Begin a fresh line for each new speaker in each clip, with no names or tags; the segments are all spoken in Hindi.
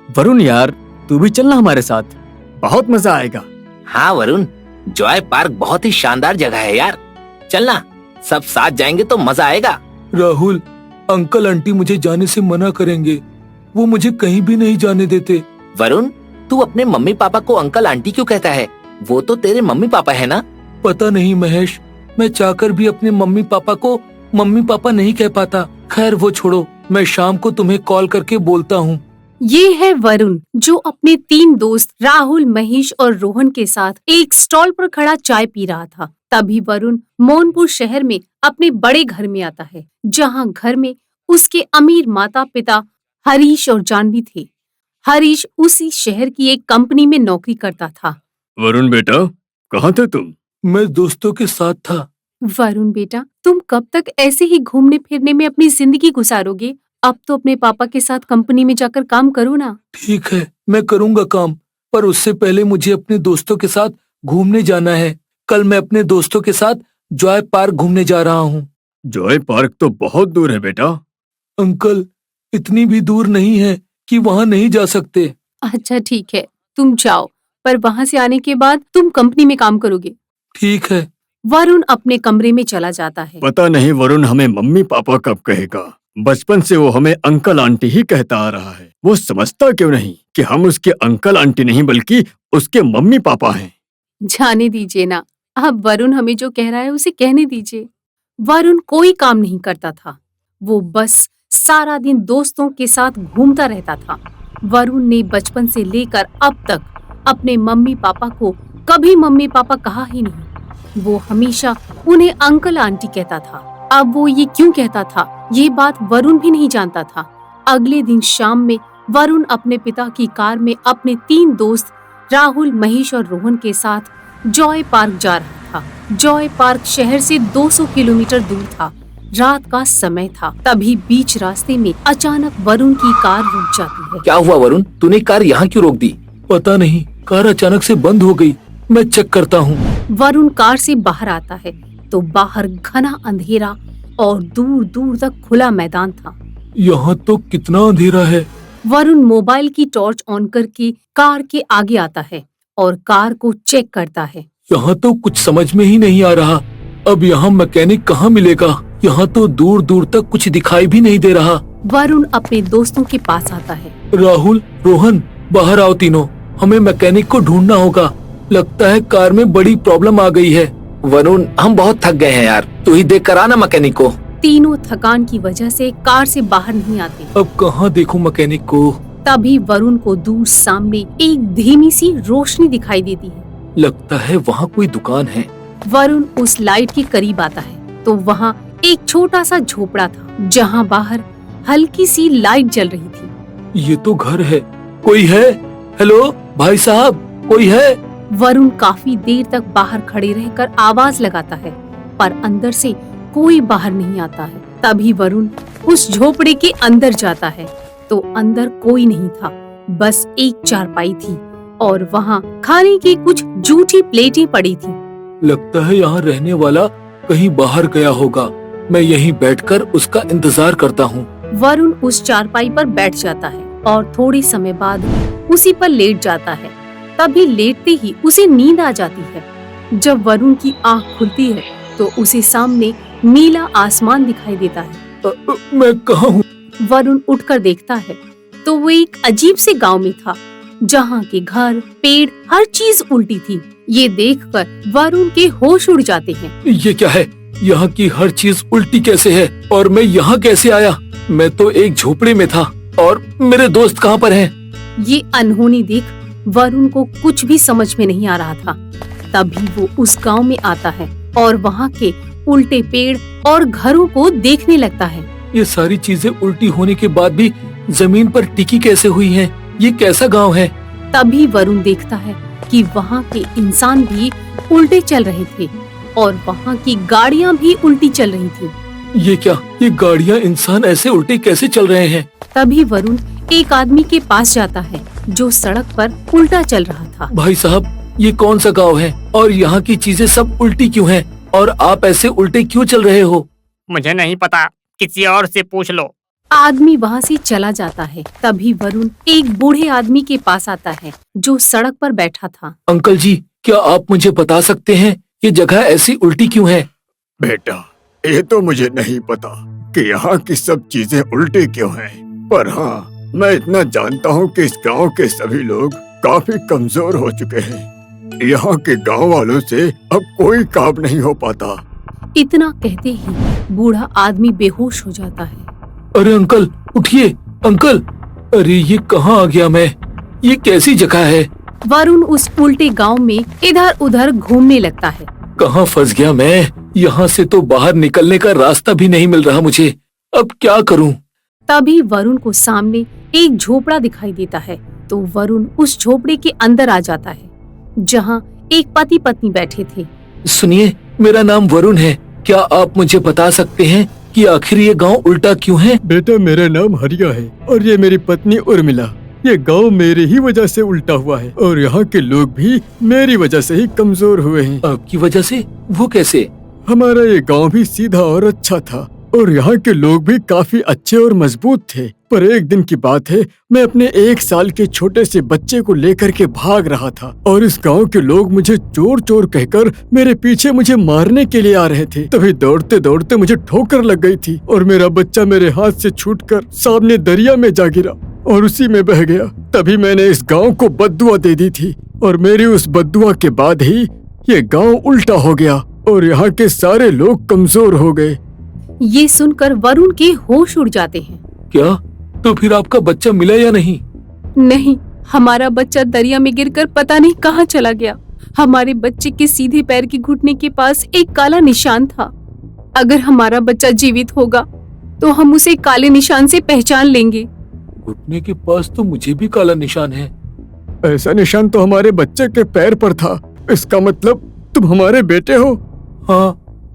वरुण यार, तू भी चलना हमारे साथ, बहुत मजा आएगा।
हाँ वरुण, जॉय पार्क बहुत ही शानदार जगह है यार, चलना, सब साथ जाएंगे तो मजा आएगा।
राहुल, अंकल आंटी मुझे जाने से मना करेंगे, वो मुझे कहीं भी नहीं जाने देते।
वरुण, तू अपने मम्मी पापा को अंकल आंटी क्यों कहता है? वो तो तेरे मम्मी पापा है ना।
पता नहीं महेश, मैं चाहकर भी अपने मम्मी पापा को मम्मी पापा नहीं कह पाता। खैर वो छोड़ो, मैं शाम को तुम्हें कॉल करके बोलता हूँ।
ये है वरुण, जो अपने 3 दोस्त राहुल, महेश और रोहन के साथ एक स्टॉल पर खड़ा चाय पी रहा था। तभी वरुण मोहनपुर शहर में अपने बड़े घर में आता है, जहाँ घर में उसके अमीर माता पिता हरीश और जानवी थे। हरीश उसी शहर की एक कंपनी में नौकरी करता था।
वरुण बेटा, कहाँ थे तुम?
मैं दोस्तों के साथ था।
वरुण बेटा, तुम कब तक ऐसे ही घूमने फिरने में अपनी जिंदगी गुजारोगे? अब तो अपने पापा के साथ कंपनी में जाकर काम करो ना।
ठीक है, मैं करूँगा काम, पर उससे पहले मुझे अपने दोस्तों के साथ घूमने जाना है। कल मैं अपने दोस्तों के साथ जॉय पार्क घूमने जा रहा हूँ।
जॉय पार्क तो बहुत दूर है बेटा।
अंकल, इतनी भी दूर नहीं है कि वहाँ नहीं जा सकते।
अच्छा ठीक है, तुम जाओ, पर वहाँ से आने के बाद तुम कंपनी में काम करोगे।
ठीक है।
वरुण अपने कमरे में चला जाता है।
पता नहीं वरुण हमें मम्मी पापा कब कहेगा। बचपन से वो हमें अंकल आंटी ही कहता आ रहा है। वो समझता क्यों नहीं कि हम उसके अंकल आंटी नहीं बल्कि उसके मम्मी पापा हैं।
जाने दीजिए ना, अब वरुण हमें जो कह रहा है उसे कहने दीजिए। वरुण कोई काम नहीं करता था, वो बस सारा दिन दोस्तों के साथ घूमता रहता था। वरुण ने बचपन से लेकर अब तक अपने मम्मी पापा को कभी मम्मी पापा कहा ही नहीं। वो हमेशा उन्हें अंकल आंटी कहता था। अब वो ये क्यों कहता था, ये बात वरुण भी नहीं जानता था। अगले दिन शाम में वरुण अपने पिता की कार में अपने 3 दोस्त राहुल, महेश और रोहन के साथ जॉय पार्क जा रहा था। जॉय पार्क शहर से 200 किलोमीटर दूर था। रात का समय था। तभी बीच रास्ते में अचानक वरुण की कार रुक जाती है।
क्या हुआ वरुण, तूने कार यहाँ क्यों रोक दी?
पता नहीं, कार अचानक से बंद हो गई। मैं चेक करता हूँ।
वरुण कार से बाहर आता है तो बाहर घना अंधेरा और दूर दूर तक खुला मैदान था।
यहाँ तो कितना अंधेरा है।
वरुण मोबाइल की टॉर्च ऑन करके कार के आगे आता है और कार को चेक करता है।
यहाँ तो कुछ समझ में ही नहीं आ रहा। अब यहाँ मैकेनिक कहाँ मिलेगा? यहाँ तो दूर दूर तक कुछ दिखाई भी नहीं दे रहा।
वरुण अपने दोस्तों के पास आता है।
राहुल, रोहन, बाहर आओ तीनों, हमें मैकेनिक को ढूंढना होगा। लगता है कार में बड़ी प्रॉब्लम आ गई है।
वरुण, हम बहुत थक गए हैं यार, तू ही देख कर आना मैकेनिक को।
तीनों थकान की वजह से कार से बाहर नहीं आते।
अब कहाँ देखूं मैकेनिक को?
तभी वरुण को दूर सामने एक धीमी सी रोशनी दिखाई देती है।
लगता है वहाँ कोई दुकान है।
वरुण उस लाइट के करीब आता है तो वहाँ एक छोटा सा झोपड़ा था, जहाँ बाहर हल्की सी लाइट जल रही थी।
ये तो घर है। कोई है? हेलो भाई साहब, कोई है?
वरुण काफी देर तक बाहर खड़े रहकर आवाज लगाता है, पर अंदर से कोई बाहर नहीं आता है। तभी वरुण उस झोपड़े के अंदर जाता है तो अंदर कोई नहीं था, बस एक चारपाई थी और वहाँ खाने की कुछ जूठी प्लेटें पड़ी थी।
लगता है यहाँ रहने वाला कहीं बाहर गया होगा। मैं यहीं बैठकर उसका इंतजार करता हूँ।
वरुण उस चारपाई पर बैठ जाता है और थोड़ी समय बाद उसी पर लेट जाता है। तभी लेटते ही उसे नींद आ जाती है। जब वरुण की आंख खुलती है तो उसे सामने नीला आसमान दिखाई देता है।
मैं कहाँ हूँ?
वरुण उठकर देखता है तो वो एक अजीब से गांव में था, जहाँ के घर, पेड़, हर चीज उल्टी थी। ये देखकर वरुण के होश उड़ जाते हैं।
ये क्या है? यहाँ की हर चीज उल्टी कैसे है? और मैं यहाँ कैसे आया? मैं तो एक झोपड़े में था। और मेरे दोस्त कहाँ पर हैं?
ये अनहोनी देख वरुण को कुछ भी समझ में नहीं आ रहा था। तभी वो उस गांव में आता है और वहाँ के उल्टे पेड़ और घरों को देखने लगता है।
ये सारी चीजें उल्टी होने के बाद भी जमीन पर टिकी कैसे हुई हैं? ये कैसा गांव है?
तभी वरुण देखता है कि वहाँ के इंसान भी उल्टे चल रहे थे और वहाँ की गाड़ियाँ भी उल्टी चल रही थी।
ये क्या? ये गाड़ियाँ, इंसान ऐसे उल्टे कैसे चल रहे हैं?
तभी वरुण एक आदमी के पास जाता है जो सड़क पर उल्टा चल रहा था।
भाई साहब, ये कौन सा गांव है और यहाँ की चीजें सब उल्टी क्यों हैं? और आप ऐसे उल्टे क्यों चल रहे हो?
मुझे नहीं पता, किसी और से पूछ लो।
आदमी वहाँ से चला जाता है। तभी वरुण एक बूढ़े आदमी के पास आता है जो सड़क पर बैठा था।
अंकल जी, क्या आप मुझे बता सकते हैं ये जगह ऐसी उल्टी क्यों है?
बेटा, ये तो मुझे नहीं पता कि यहाँ की सब चीजें उल्टी क्यों हैं, पर हाँ, मैं इतना जानता हूँ कि इस गांव के सभी लोग काफी कमजोर हो चुके हैं। यहाँ के गांव वालों से अब कोई काम नहीं हो पाता।
इतना कहते ही बूढ़ा आदमी बेहोश हो जाता है।
अरे अंकल, उठिए अंकल। अरे ये कहाँ आ गया मैं? ये कैसी जगह है?
वरुण उस उल्टे गांव में इधर उधर घूमने लगता है।
कहाँ फंस गया मैं? यहाँ से तो बाहर निकलने का रास्ता भी नहीं मिल रहा मुझे। अब क्या करूँ?
तभी वरुण को सामने एक झोपड़ा दिखाई देता है, तो वरुण उस झोपड़े के अंदर आ जाता है जहाँ एक पति पत्नी बैठे थे।
सुनिए, मेरा नाम वरुण है। क्या आप मुझे बता सकते हैं कि आखिर ये गांव उल्टा क्यों है?
बेटा, मेरा नाम हरिया है और ये मेरी पत्नी उर्मिला। ये गांव मेरी ही वजह से उल्टा हुआ है और यहाँ के लोग भी मेरी वजह से ही कमजोर हुए हैं।
आपकी वजह से? वो कैसे?
हमारा ये गांव भी सीधा और अच्छा था और यहाँ के लोग भी काफी अच्छे और मजबूत थे, पर एक दिन की बात है, मैं अपने 1 साल के छोटे से बच्चे को लेकर के भाग रहा था और इस गांव के लोग मुझे चोर चोर कहकर मेरे पीछे मुझे मारने के लिए आ रहे थे। तभी दौड़ते दौड़ते मुझे ठोकर लग गई थी और मेरा बच्चा मेरे हाथ से छूटकर सामने दरिया में जा गिरा और उसी में बह गया। तभी मैंने इस गाँव को बद्दुआ दे दी थी और मेरी उस बद्दुआ के बाद ही ये गाँव उल्टा हो गया और यहाँ के सारे लोग कमजोर हो गए।
ये सुनकर वरुण के होश उड़ जाते हैं।
क्या? तो फिर आपका बच्चा मिला या नहीं?
नहीं, हमारा बच्चा दरिया में गिरकर पता नहीं कहाँ चला गया। हमारे बच्चे के सीधे पैर के घुटने के पास एक काला निशान था। अगर हमारा बच्चा जीवित होगा तो हम उसे काले निशान से पहचान लेंगे।
घुटने के पास तो मुझे भी काला निशान है।
ऐसा निशान तो हमारे बच्चे के पैर पर था। इसका मतलब तुम हमारे बेटे हो?
हाँ,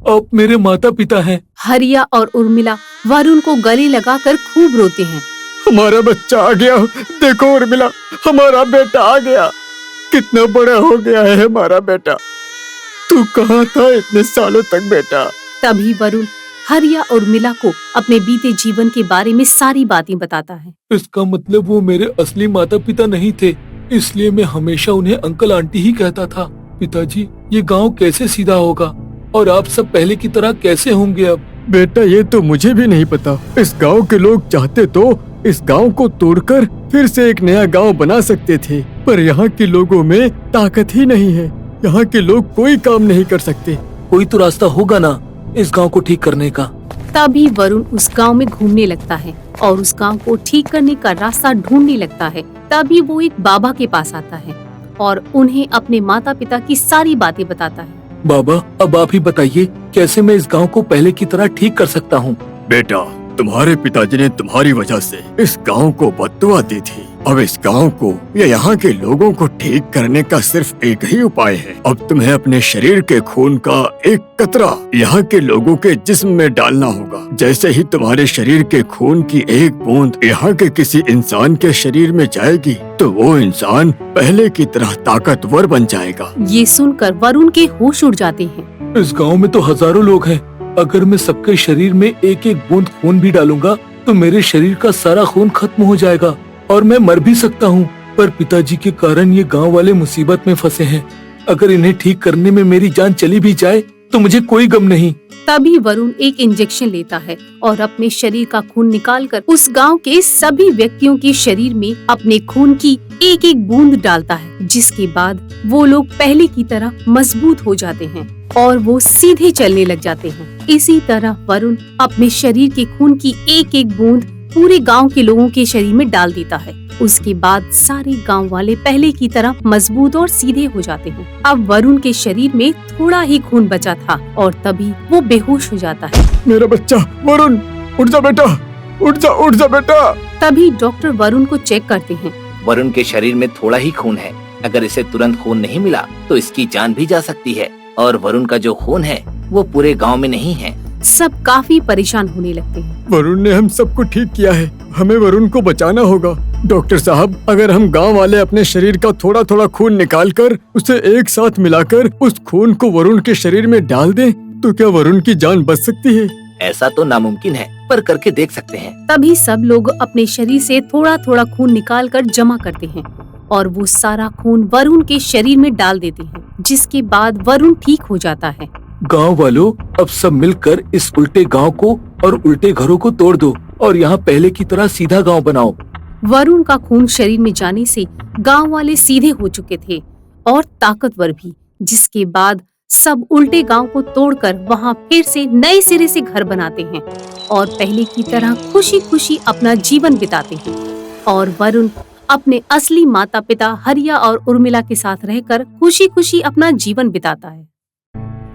आप मेरे माता पिता हैं।
हरिया और उर्मिला वरुण को गले लगाकर खूब रोते हैं।
हमारा बच्चा आ गया, देखो उर्मिला, हमारा बेटा आ गया। कितना बड़ा हो गया है हमारा बेटा। तू कहाँ था इतने सालों तक बेटा?
तभी वरुण हरिया और उर्मिला को अपने बीते जीवन के बारे में सारी बातें बताता है।
इसका मतलब वो मेरे असली माता पिता नहीं थे, इसलिए मैं हमेशा उन्हें अंकल आंटी ही कहता था। पिताजी, ये गांव कैसे सीधा होगा और आप सब पहले की तरह कैसे होंगे अब?
बेटा, ये तो मुझे भी नहीं पता। इस गांव के लोग चाहते तो इस गांव को तोड़कर फिर से एक नया गांव बना सकते थे, पर यहाँ के लोगों में ताकत ही नहीं है। यहाँ के लोग कोई काम नहीं कर सकते।
कोई तो रास्ता होगा ना इस गांव को ठीक करने का।
तभी वरुण उस गांव में घूमने लगता है और उस गांव को ठीक करने का रास्ता ढूंढने लगता है। तभी वो एक बाबा के पास आता है और उन्हें अपने माता पिता की सारी बातें बताता है।
बाबा, अब आप ही बताइए कैसे मैं इस गांव को पहले की तरह ठीक कर सकता हूँ?
बेटा, तुम्हारे पिताजी ने तुम्हारी वजह से इस गांव को बद्दुआ दी थी। अब इस गांव को या यहाँ के लोगों को ठीक करने का सिर्फ एक ही उपाय है। अब तुम्हें अपने शरीर के खून का एक कतरा यहाँ के लोगों के जिस्म में डालना होगा। जैसे ही तुम्हारे शरीर के खून की एक बूंद यहाँ के किसी इंसान के शरीर में जाएगी तो वो इंसान पहले की तरह ताकतवर बन जाएगा।
ये सुनकर वरुण के होश उड़ जाते हैं।
इस गांव में तो हजारों लोग हैं। अगर मैं सबके शरीर में एक एक बूंद खून भी डालूंगा तो मेरे शरीर का सारा खून खत्म हो जाएगा और मैं मर भी सकता हूँ। पर पिताजी के कारण ये गांव वाले मुसीबत में फंसे हैं। अगर इन्हें ठीक करने में मेरी जान चली भी जाए तो मुझे कोई गम नहीं।
तभी वरुण एक इंजेक्शन लेता है और अपने शरीर का खून निकालकर उस गांव के सभी व्यक्तियों के शरीर में अपने खून की एक एक बूंद डालता है, जिसके बाद वो लोग पहले की तरह मजबूत हो जाते हैं और वो सीधे चलने लग जाते हैं। इसी तरह वरुण अपने शरीर के खून की एक एक बूंद पूरे गांव के लोगों के शरीर में डाल देता है। उसके बाद सारे गांव वाले पहले की तरह मजबूत और सीधे हो जाते हैं। अब वरुण के शरीर में थोड़ा ही खून बचा था और तभी वो बेहोश हो जाता है।
मेरा बच्चा वरुण, उठ जा बेटा, उठ जा बेटा।
तभी डॉक्टर वरुण को चेक करते हैं।
वरुण के शरीर में थोड़ा ही खून है। अगर इसे तुरंत खून नहीं मिला तो इसकी जान भी जा सकती है और वरुण का जो खून है वो पूरे गांव में नहीं है।
सब काफी परेशान होने लगते हैं।
वरुण ने हम सबको ठीक किया है, हमें वरुण को बचाना होगा। डॉक्टर साहब, अगर हम गांव वाले अपने शरीर का थोड़ा थोड़ा खून निकालकर उसे एक साथ मिलाकर उस खून को वरुण के शरीर में डाल दें तो क्या वरुण की जान बच सकती है?
ऐसा तो नामुमकिन है। पर करके देख सकते हैं।
तभी सब लोग अपने शरीर से थोड़ा थोड़ा खून निकाल कर जमा करते हैं और वो सारा खून वरुण के शरीर में डाल देते हैं, जिसके बाद वरुण ठीक हो जाता है।
गांव वालों, अब सब मिलकर इस उल्टे गांव को और उल्टे घरों को तोड़ दो और यहाँ पहले की तरह सीधा गांव बनाओ।
वरुण का खून शरीर में जाने से गांव वाले सीधे हो चुके थे और ताकतवर भी, जिसके बाद सब उल्टे गांव को तोड़कर वहां फिर से नए सिरे से घर बनाते हैं और पहले की तरह खुशी खुशी अपना जीवन बिताते हैं। और वरुण अपने असली माता पिता हरिया और उर्मिला के साथ रहकर खुशी खुशी अपना जीवन बिताता है।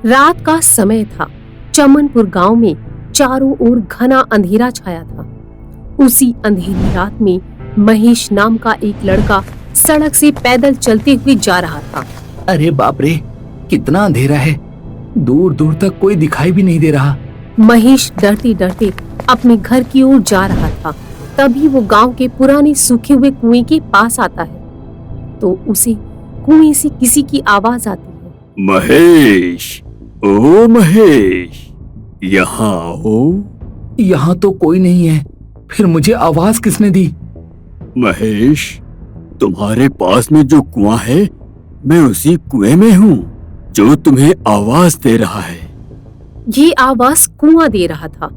रात का समय था। चमनपुर गांव में चारों ओर घना अंधेरा छाया था। उसी अंधेरी रात में महेश नाम का एक लड़का सड़क से पैदल चलते हुए जा रहा था।
अरे बाप रे, कितना अंधेरा है,
दूर दूर तक कोई दिखाई भी नहीं दे रहा।
महेश डरते डरते अपने घर की ओर जा रहा था। तभी वो गांव के पुराने सूखे हुए कुएं के पास आता है तो उसे कुएं से किसी की आवाज आती है।
महेश, ओ महेश, यहाँ आओ।
यहाँ तो कोई नहीं है, फिर मुझे आवाज किसने दी?
महेश, तुम्हारे पास में जो कुआं है, मैं उसी कुएं में हूँ जो तुम्हें आवाज दे रहा है।
ये आवाज कुआं दे रहा था।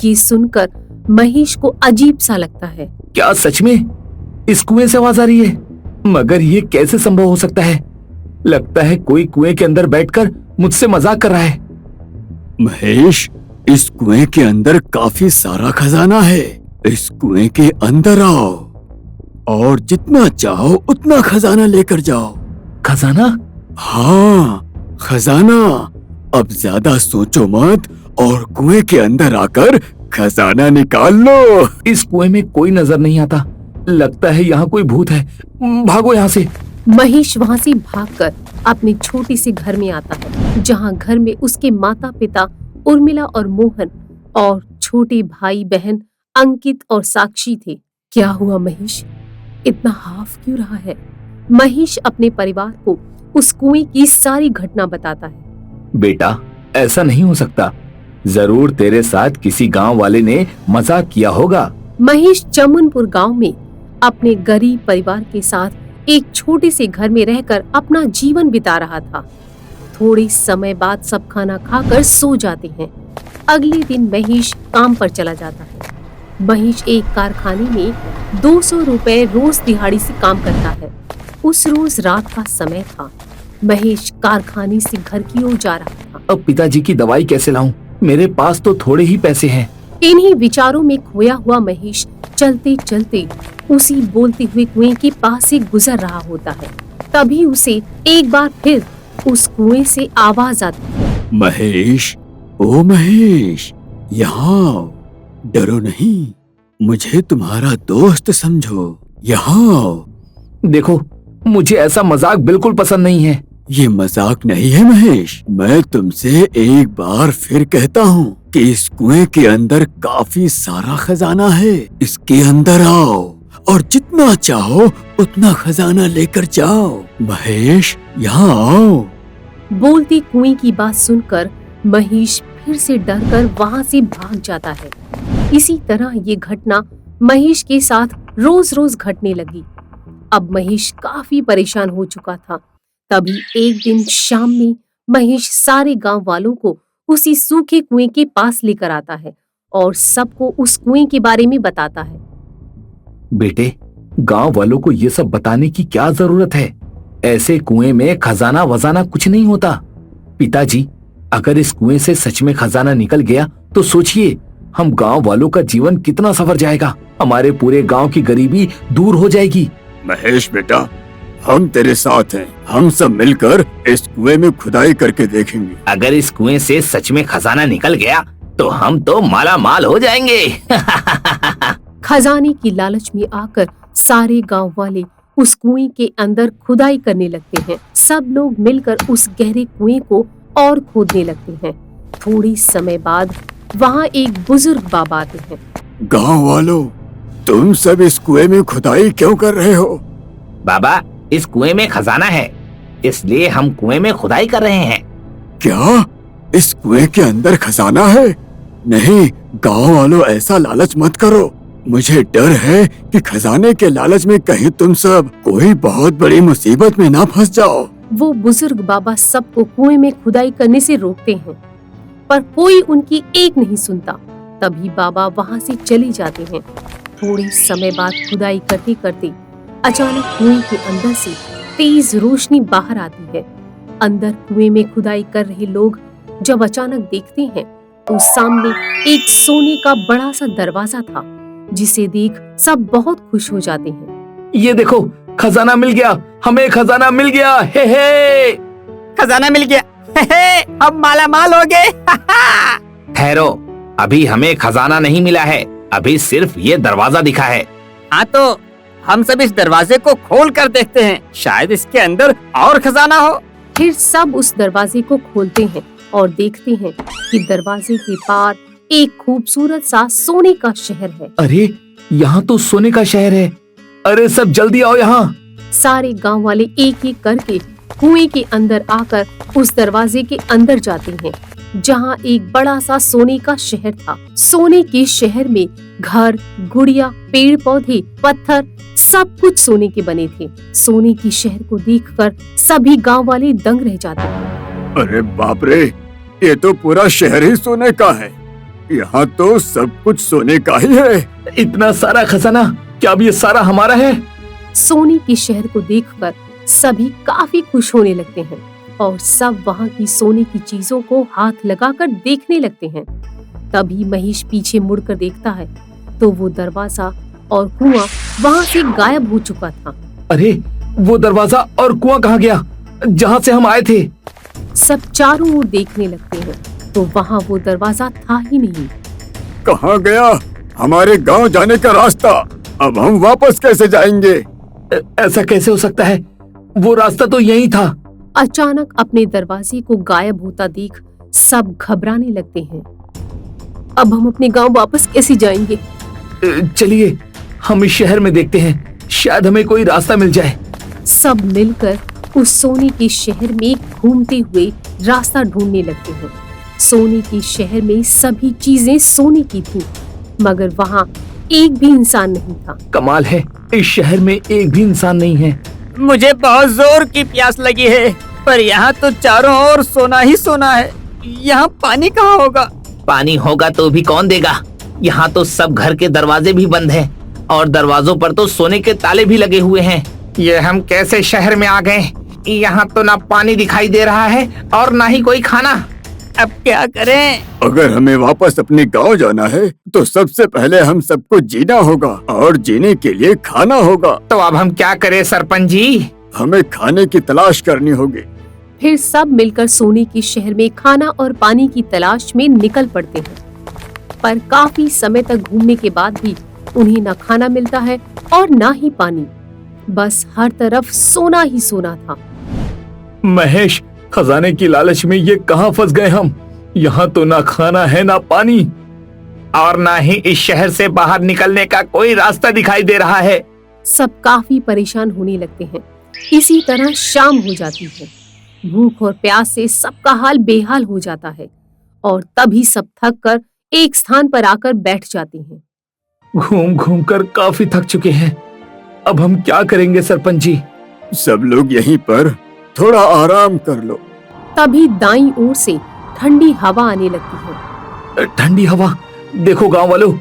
ये सुनकर महेश को अजीब सा लगता है।
क्या सच में इस कुएं से आवाज आ रही है? मगर ये कैसे संभव हो सकता है? लगता है कोई कुएं के अंदर बैठकर मुझसे मजाक कर रहा है।
महेश, इस कुएं के अंदर काफी सारा खजाना है। इस कुएं के अंदर आओ और जितना चाहो उतना खजाना लेकर जाओ।
खजाना?
हाँ, खजाना। अब ज्यादा सोचो मत और कुएं के अंदर आकर खजाना निकाल लो।
इस कुएं में कोई नजर नहीं आता। लगता है यहाँ कोई भूत है। भागो यहाँ से।
महेश वहाँ से भागकर अपने छोटे से घर में आता है, जहाँ घर में उसके माता पिता उर्मिला और मोहन और छोटे भाई बहन अंकित और साक्षी थे। क्या हुआ महेश? इतना हाफ क्यों रहा है? महेश अपने परिवार को उस कुएं की सारी घटना बताता है।
बेटा, ऐसा नहीं हो सकता। जरूर तेरे साथ किसी गांव वाले ने मजाक किया होगा।
महेश चमनपुर गांव में अपने गरीब परिवार के साथ एक छोटे से घर में रहकर अपना जीवन बिता रहा था। थोड़े समय बाद सब खाना खाकर सो जाते हैं। अगले दिन महेश काम पर चला जाता है। महेश एक कारखाने में 200 रुपए रोज दिहाड़ी से काम करता है। उस रोज रात का समय था। महेश कारखाने से घर की ओर जा रहा था।
अब पिताजी की दवाई कैसे लाऊं? मेरे पास तो थोड़े ही पैसे हैं।
इन्हीं विचारों में खोया हुआ महेश चलते चलते उसी बोलते हुए कुएं के पास से गुजर रहा होता है। तभी उसे एक बार फिर उस कुएं से आवाज आती है।
महेश, ओ महेश, यहाँ आओ। डरो नहीं, मुझे तुम्हारा दोस्त समझो। यहाँ आओ।
देखो, मुझे ऐसा मजाक बिल्कुल पसंद नहीं है।
ये मजाक नहीं है महेश। मैं तुमसे एक बार फिर कहता हूँ कि इस कुएं के अंदर काफी सारा खजाना है। इसके अंदर आओ और जितना चाहो उतना खजाना लेकर जाओ। महेश, यहाँ आओ।
बोलती कुएं की बात सुनकर महेश फिर से डरकर वहाँ से भाग जाता है। इसी तरह ये घटना महेश के साथ रोज रोज घटने लगी। अब महेश काफी परेशान हो चुका था। तभी एक दिन शाम में महेश सारे गांव वालों को उसी सूखे कुएं के पास लेकर आता है और सबको उस कुएं के बारे में बताता है।
बेटे, गांव वालों को ये सब बताने की क्या जरूरत है? ऐसे कुएं में खजाना वजाना कुछ नहीं होता। पिताजी, अगर इस कुएं से सच में खजाना निकल गया तो सोचिए, हम गांव वालों का जीवन कितना सवर जाएगा। हमारे पूरे गांव की गरीबी दूर हो जाएगी।
महेश बेटा, हम तेरे साथ हैं। हम सब मिलकर इस कुएं में खुदाई करके देखेंगे।
अगर इस कुएं से सच में खजाना निकल गया तो हम तो माला माल हो जाएंगे।
खजाने की लालच में आकर सारे गांव वाले उस कुएं के अंदर खुदाई करने लगते हैं। सब लोग मिलकर उस गहरे कुएं को और खोदने लगते हैं। थोड़ी समय बाद वहाँ एक बुजुर्ग बाबा आते हैं।
गांव वालों, तुम सब इस कुएं में खुदाई क्यों कर रहे हो?
बाबा, इस कुएं में खजाना है, इसलिए हम कुएं में खुदाई कर रहे हैं।
क्या इस कुएं के अंदर खजाना है? नहीं गांव वालों, ऐसा लालच मत करो। मुझे डर है कि खजाने के लालच में कहीं तुम सब कोई बहुत बड़ी मुसीबत में ना फंस जाओ।
वो बुजुर्ग बाबा सबको कुएं में खुदाई करने से रोकते हैं, पर कोई उनकी एक नहीं सुनता। तभी बाबा वहाँ से चले जाते हैं। थोड़े समय बाद खुदाई करते करते अचानक कुएं के अंदर से तेज रोशनी बाहर आती है। अंदर कुएं में खुदाई कर रहे लोग जब अचानक देखते हैं तो सामने एक सोने का बड़ा सा दरवाजा था, जिसे देख सब बहुत खुश हो जाते हैं।
ये देखो, खजाना मिल गया, हमें खजाना मिल गया। हे
खजाना मिल गया, हे हम माला माल हो गए।
ठहरो, अभी हमें खजाना नहीं मिला है, अभी सिर्फ ये दरवाजा दिखा है।
हाँ तो हम सब इस दरवाजे को खोल कर देखते हैं, शायद इसके अंदर और खजाना हो।
फिर सब उस दरवाजे को खोलते हैं और देखते हैं कि दरवाजे के पार एक खूबसूरत सा सोने का शहर है।
अरे यहाँ तो सोने का शहर है। अरे सब जल्दी आओ यहाँ।
सारे गांव वाले एक एक करके कुएं के अंदर आकर उस दरवाजे के अंदर जाते हैं, जहां एक बड़ा सा सोने का शहर था। सोने के शहर में घर, गुड़िया, पेड़ पौधे, पत्थर सब कुछ सोने के बने थे। सोने की शहर को देखकर सभी गांव वाले दंग रह जाते हैं।
अरे बाप रे, ये तो पूरा शहर ही सोने का है। यहाँ तो सब कुछ सोने का ही है।
इतना सारा खजाना, क्या अब ये सारा हमारा है?
सोने के शहर को देखकर सभी काफी खुश होने लगते हैं और सब वहाँ की सोने की चीजों को हाथ लगाकर देखने लगते हैं। तभी महेश पीछे मुड़कर देखता है तो वो दरवाजा और कुआं वहाँ से गायब हो चुका था।
अरे वो दरवाजा और कुआं कहाँ गया, जहाँ से हम आए थे?
सब चारों ओर देखने लगते हैं तो वहाँ वो दरवाजा था ही नहीं।
कहाँ गया हमारे गांव जाने का रास्ता? अब हम वापस कैसे जाएंगे?
ऐसा कैसे हो सकता है, वो रास्ता तो यही था।
अचानक अपने दरवाजे को गायब होता देख सब घबराने लगते हैं। अब हम अपने गांव वापस कैसे जाएंगे?
चलिए हम इस शहर में देखते हैं, शायद हमें कोई रास्ता मिल जाए।
सब मिलकर उस सोने के शहर में घूमते हुए रास्ता ढूंढने लगते हैं। सोने के शहर में सभी चीजें सोने की थीं, मगर वहाँ एक भी इंसान नहीं था।
कमाल है, इस शहर में एक भी इंसान नहीं है।
मुझे बहुत जोर की प्यास लगी है, पर यहाँ तो चारों ओर सोना ही सोना है। यहाँ पानी कहाँ होगा?
पानी होगा तो भी कौन देगा? यहाँ तो सब घर के दरवाजे भी बंद हैं और दरवाजों पर तो सोने के ताले भी लगे हुए हैं। ये हम कैसे शहर में आ गए? यहाँ तो ना पानी दिखाई दे रहा है और ना ही कोई खाना।
अब क्या करें?
अगर हमें वापस अपने गांव जाना है तो सबसे पहले हम सबको जीना होगा और जीने के लिए खाना होगा।
तो अब हम क्या करें सरपंच जी?
हमें खाने की तलाश करनी होगी।
फिर सब मिलकर सोने के शहर में खाना और पानी की तलाश में निकल पड़ते हैं, पर काफी समय तक घूमने के बाद भी उन्हें न खाना मिलता है और न ही पानी। बस हर तरफ सोना ही सोना था।
महेश, खजाने की लालच में ये कहाँ फंस गए हम? यहाँ तो ना खाना है ना पानी,
और ना ही इस शहर से बाहर निकलने का कोई रास्ता दिखाई दे रहा है।
सब काफी परेशान होने लगते हैं। इसी तरह शाम हो जाती है। भूख और प्यास से सबका हाल बेहाल हो जाता है और तभी सब थक कर एक स्थान पर आकर बैठ जाते हैं।
घूम घूम कर काफी थक चुके हैं, अब हम क्या करेंगे सरपंच जी?
सब लोग यहीं पर थोड़ा आराम कर लो।
तभी दाईं ओर से ठंडी हवा आने लगती है।
ठंडी हवा? देखो गांव वालों,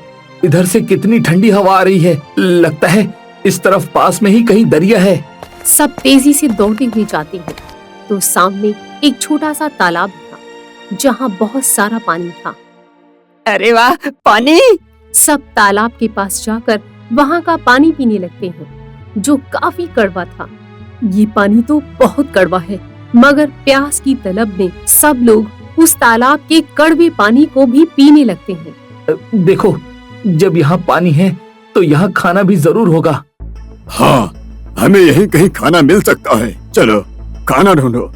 इधर से कितनी ठंडी हवा आ रही है। लगता है इस तरफ पास में ही कहीं दरिया है।
सब तेजी से दौड़ते हुए जाते हैं तो सामने एक छोटा सा तालाब था, जहाँ बहुत सारा पानी था।
अरे वाह, पानी!
सब तालाब के पास जाकर वहाँ का पानी पीने लगते हैं, जो काफी कड़वा था। ये पानी तो बहुत कड़वा है, मगर प्यास की तलब में सब लोग उस तालाब के कड़वे पानी को भी पीने लगते हैं।
देखो, जब यहाँ पानी है तो यहाँ खाना भी जरूर होगा।
हाँ, हमें यहीं कहीं खाना मिल सकता है। चलो खाना ढूंढो।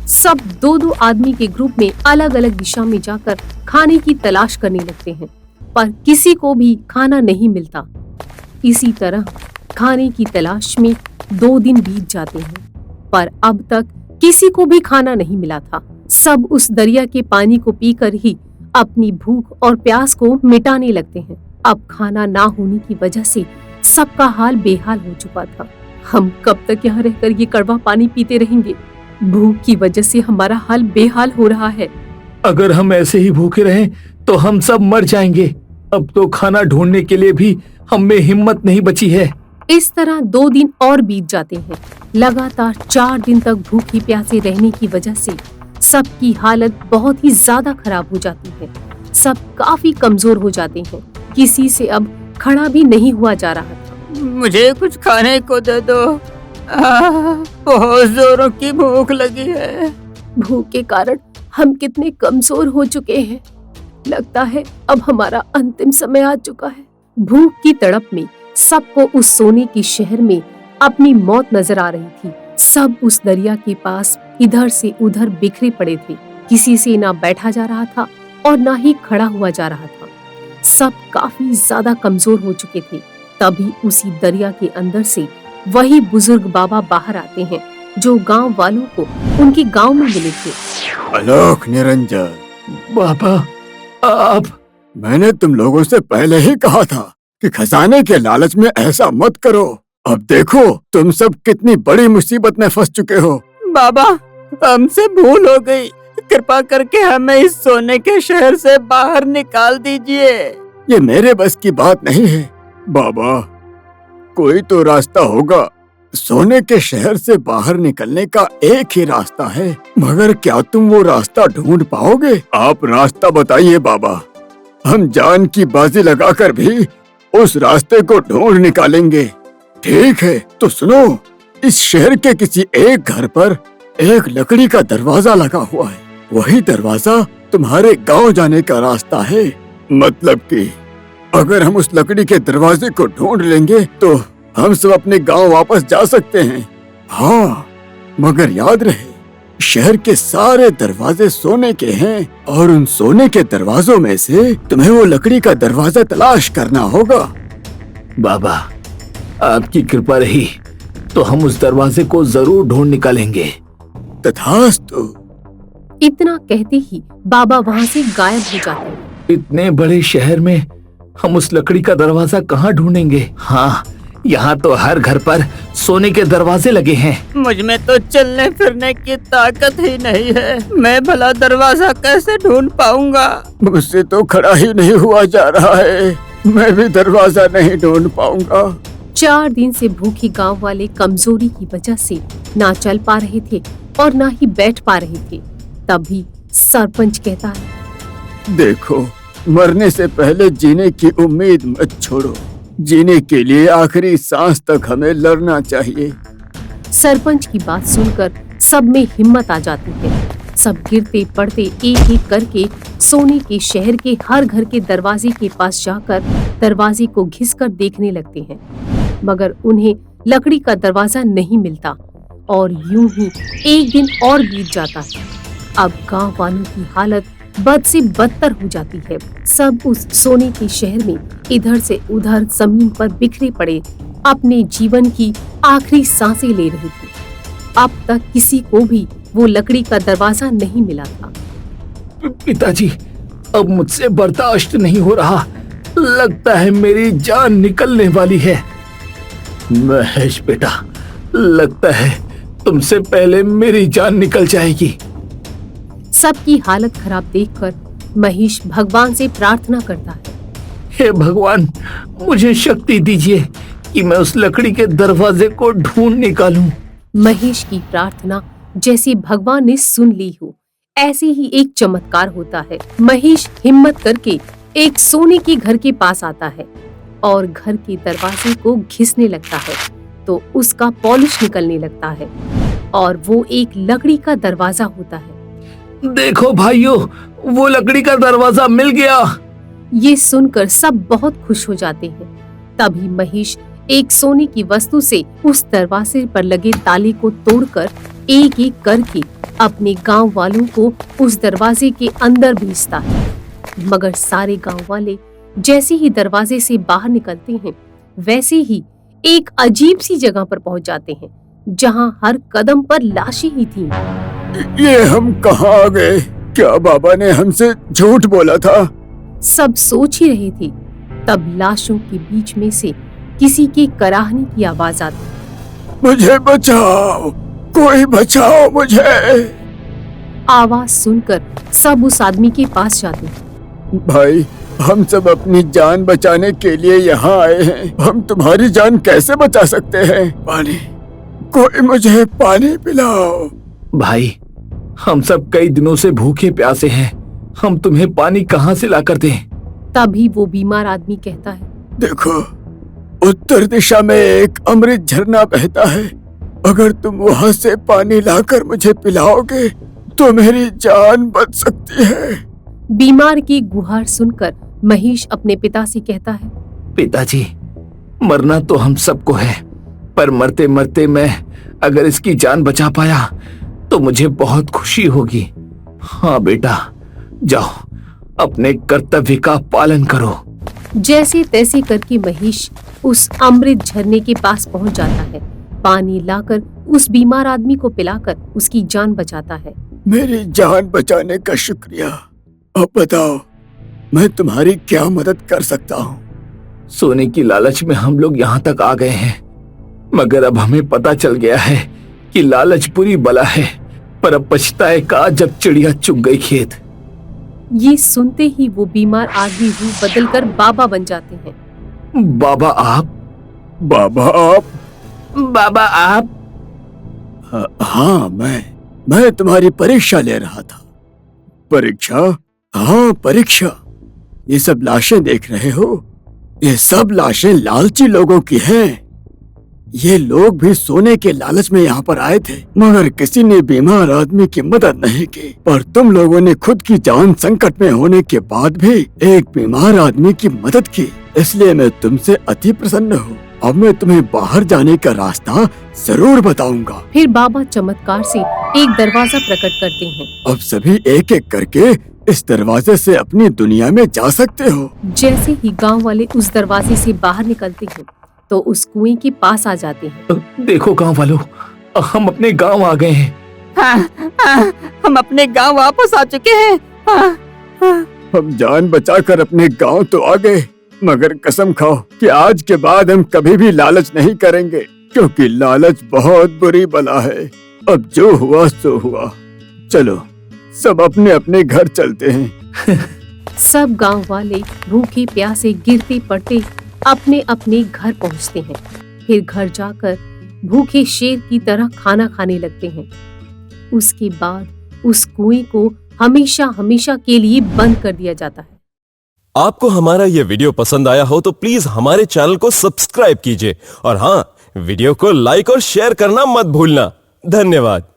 सब दो दो आदमी के ग्रुप में अलग अलग दिशा में जाकर खाने की तलाश करने लगते हैं, पर किसी को भी खाना नहीं मिलता। इसी तरह खाने की तलाश में 2 दिन बीत जाते हैं, पर अब तक किसी को भी खाना नहीं मिला था। सब उस दरिया के पानी को पीकर ही अपनी भूख और प्यास को मिटाने लगते हैं। अब खाना ना होने की वजह से सबका हाल बेहाल हो चुका था। हम कब तक यहाँ रहकर ये कड़वा पानी पीते रहेंगे? भूख की वजह से हमारा हाल बेहाल हो रहा है।
अगर हम ऐसे ही भूखे रहें तो हम सब मर जाएंगे। अब तो खाना ढूंढने के लिए भी हम में हिम्मत नहीं बची है।
इस तरह 2 दिन और बीत जाते हैं। लगातार 4 दिन तक भूखे प्यासे रहने की वजह से सबकी हालत बहुत ही ज्यादा खराब हो जाती है। सब काफी कमजोर हो जाते हैं। किसी से अब खड़ा भी नहीं हुआ जा रहा था।
मुझे कुछ खाने को दे दो। बहुत जोरों की भूख लगी है।
भूख के कारण हम कितने कमजोर हो चुके हैं। लगता है अब हमारा अंतिम समय आ चुका है। भूख की तड़प में सबको उस सोने के शहर में अपनी मौत नजर आ रही थी। सब उस दरिया के पास इधर से उधर बिखरे पड़े थे। किसी से ना बैठा जा रहा था और ना ही खड़ा हुआ जा रहा था। सब काफी ज्यादा कमजोर हो चुके थे। तभी उसी दरिया के अंदर से वही बुजुर्ग बाबा बाहर आते हैं जो गांव वालों को उनके गांव में मिले थे।
आलोक निरंजन,
बाबा, आप
मैंने तुम लोगों से पहले ही कहा था कि खजाने के लालच में ऐसा मत करो। अब देखो तुम सब कितनी बड़ी मुसीबत में फंस चुके हो।
बाबा, हमसे भूल हो गई। कृपा करके हमें इस सोने के शहर से बाहर निकाल दीजिए।
ये मेरे बस की बात नहीं है बाबा। कोई तो रास्ता होगा। सोने के शहर से बाहर निकलने का एक ही रास्ता है, मगर क्या तुम वो रास्ता ढूंढ पाओगे? आप रास्ता बताइए बाबा। हम जान की बाजी लगाकर भी उस रास्ते को ढूंढ निकालेंगे। ठीक है तो सुनो, इस शहर के किसी एक घर पर एक लकड़ी का दरवाजा लगा हुआ है। वही दरवाजा तुम्हारे गांव जाने का रास्ता है। मतलब कि अगर हम उस लकड़ी के दरवाजे को ढूंढ लेंगे तो हम सब अपने गांव वापस जा सकते हैं। हाँ, मगर याद रहे शहर के सारे दरवाजे सोने के हैं और उन सोने के दरवाजों में से तुम्हें वो लकड़ी का दरवाजा तलाश करना होगा।
बाबा, आपकी कृपा रही तो हम उस दरवाजे को जरूर ढूंढ निकालेंगे।
तथास्तु।
इतना कहते ही बाबा वहाँ से गायब हो जाते हैं।
इतने बड़े शहर में हम उस लकड़ी का दरवाजा कहाँ ढूंढेंगे?
हाँ, यहाँ तो हर घर पर सोने के दरवाजे लगे हैं।
मुझ में तो चलने फिरने की ताकत ही नहीं है। मैं भला दरवाजा कैसे ढूंढ पाऊंगा?
मुझसे तो खड़ा ही नहीं हुआ जा रहा है। मैं भी दरवाजा नहीं ढूंढ पाऊंगा।
4 दिन से भूखे गांव वाले कमजोरी की वजह से ना चल पा रहे थे और ना ही बैठ पा रहे थे। तभी सरपंच कहता है,
देखो, मरने से पहले जीने की उम्मीद मत छोड़ो। जीने के लिए आखिरी सांस तक हमें लड़ना चाहिए।
सरपंच की बात सुनकर सब में हिम्मत आ जाती है। सब गिरते पड़ते एक एक करके सोने के शहर के हर घर के दरवाजे के पास जाकर दरवाजे को घिसकर देखने लगते हैं, मगर उन्हें लकड़ी का दरवाजा नहीं मिलता और यूं ही एक दिन और बीत जाता है। अब गांव वालों की हालत बद से बदतर हो जाती है। सब उस सोने के शहर में इधर से उधर जमीन पर बिखरे पड़े अपने जीवन की आखिरी सांसें ले रहे थे। अब तक किसी को भी वो लकड़ी का दरवाजा नहीं मिला था।
पिताजी, अब मुझसे बर्दाश्त नहीं हो रहा। लगता है मेरी जान निकलने वाली है। महेश बेटा, लगता है तुमसे पहले मेरी जान निकल जाएगी।
सबकी हालत खराब देखकर महेश भगवान से प्रार्थना करता है,
हे भगवान, मुझे शक्ति दीजिए कि मैं उस लकड़ी के दरवाजे को ढूंढ निकालूं।
महेश की प्रार्थना जैसे भगवान ने सुन ली हो, ऐसे ही एक चमत्कार होता है। महेश हिम्मत करके एक सोने के घर के पास आता है और घर के दरवाजे को घिसने लगता है तो उसका पॉलिश निकलने लगता है और वो एक लकड़ी का दरवाजा होता है।
देखो भाइयों, वो लकड़ी का दरवाजा मिल गया।
ये सुनकर सब बहुत खुश हो जाते हैं। तभी महेश एक सोने की वस्तु से उस दरवाजे पर लगे ताले को तोड़कर एक एक करके अपने गांव वालों को उस दरवाजे के अंदर भेजता है। मगर सारे गांव वाले जैसे ही दरवाजे से बाहर निकलते हैं वैसे ही एक अजीब सी जगह पर पहुंच जाते हैं जहां हर कदम पर लाशें ही थीं।
ये हम कहाँ आ गए? क्या बाबा ने हमसे झूठ बोला था?
सब सोच ही रहे थे, तब लाशों के बीच में से किसी के कराहने की आवाज आती।
मुझे बचाओ, कोई बचाओ मुझे।
आवाज सुनकर सब उस आदमी के पास जाते।
भाई, हम सब अपनी जान बचाने के लिए यहाँ आए हैं। हम तुम्हारी जान कैसे बचा सकते हैं? पानी, कोई मुझे पानी पिलाओ।
भाई, हम सब कई दिनों से भूखे प्यासे हैं। हम तुम्हें पानी कहाँ से लाकर दें?
तभी वो बीमार आदमी कहता है,
देखो, उत्तर दिशा में एक अमृत झरना बहता है। अगर तुम वहाँ से पानी लाकर मुझे पिलाओगे तो मेरी जान बच सकती है।
बीमार की गुहार सुनकर महेश अपने पिता से कहता है,
पिताजी, मरना तो हम सबको है, पर मरते मरते मैं अगर इसकी जान बचा पाया तो मुझे बहुत खुशी होगी। हाँ बेटा, जाओ अपने कर्तव्य का पालन करो।
जैसे तैसे करके महेश उस अमृत झरने के पास पहुंच जाता है। पानी लाकर उस बीमार आदमी को पिलाकर उसकी जान बचाता है।
मेरी जान बचाने का शुक्रिया। अब बताओ, मैं तुम्हारी क्या मदद कर सकता हूँ?
सोने की लालच में हम लोग यहाँ तक आ गए हैं, मगर अब हमें पता चल गया है कि लालच बुरी बला है, पर अब पछताए का जब चिड़िया चुग गई खेत।
ये सुनते ही वो बीमार आदमी रूप बदलकर बाबा बन जाते हैं।
बाबा आप?
बाबा आप?
बाबा आप?
हाँ, मैं तुम्हारी परीक्षा ले रहा था। परीक्षा? हाँ, परीक्षा। ये सब लाशें देख रहे हो? ये सब लाशें लालची लोगों की हैं। ये लोग भी सोने के लालच में यहाँ पर आए थे, मगर किसी ने बीमार आदमी की मदद नहीं की। पर तुम लोगों ने खुद की जान संकट में होने के बाद भी एक बीमार आदमी की मदद की, इसलिए मैं तुमसे अति प्रसन्न हूँ। अब मैं तुम्हें बाहर जाने का रास्ता जरूर बताऊंगा।
फिर बाबा चमत्कार से एक दरवाजा प्रकट करते हैं।
अब सभी एक एक करके इस दरवाजे से अपनी दुनिया में जा सकते हो।
जैसे ही गांव वाले उस दरवाजे से बाहर निकलते हैं तो उस कुएं के पास आ जाते हैं।
देखो गांव वालों, हम अपने गांव आ गए हैं।
हाँ, हम अपने गांव वापस आ चुके हैं।
हम जान बचाकर अपने गांव तो आ गए, मगर कसम खाओ कि आज के बाद हम कभी भी लालच नहीं करेंगे, क्योंकि लालच बहुत बुरी बला है। अब जो हुआ सो हुआ। चलो सब अपने अपने घर चलते हैं।
सब गांव वाले भूखे प्यासे गिरते पड़ते अपने अपने घर पहुंचते हैं। फिर घर जाकर भूखे शेर की तरह खाना खाने लगते हैं। उसके बाद उस कुएं को हमेशा हमेशा के लिए बंद कर दिया जाता है।
आपको हमारा ये वीडियो पसंद आया हो तो प्लीज हमारे चैनल को सब्सक्राइब कीजिए और हाँ, वीडियो को लाइक और शेयर करना मत भूलना। धन्यवाद।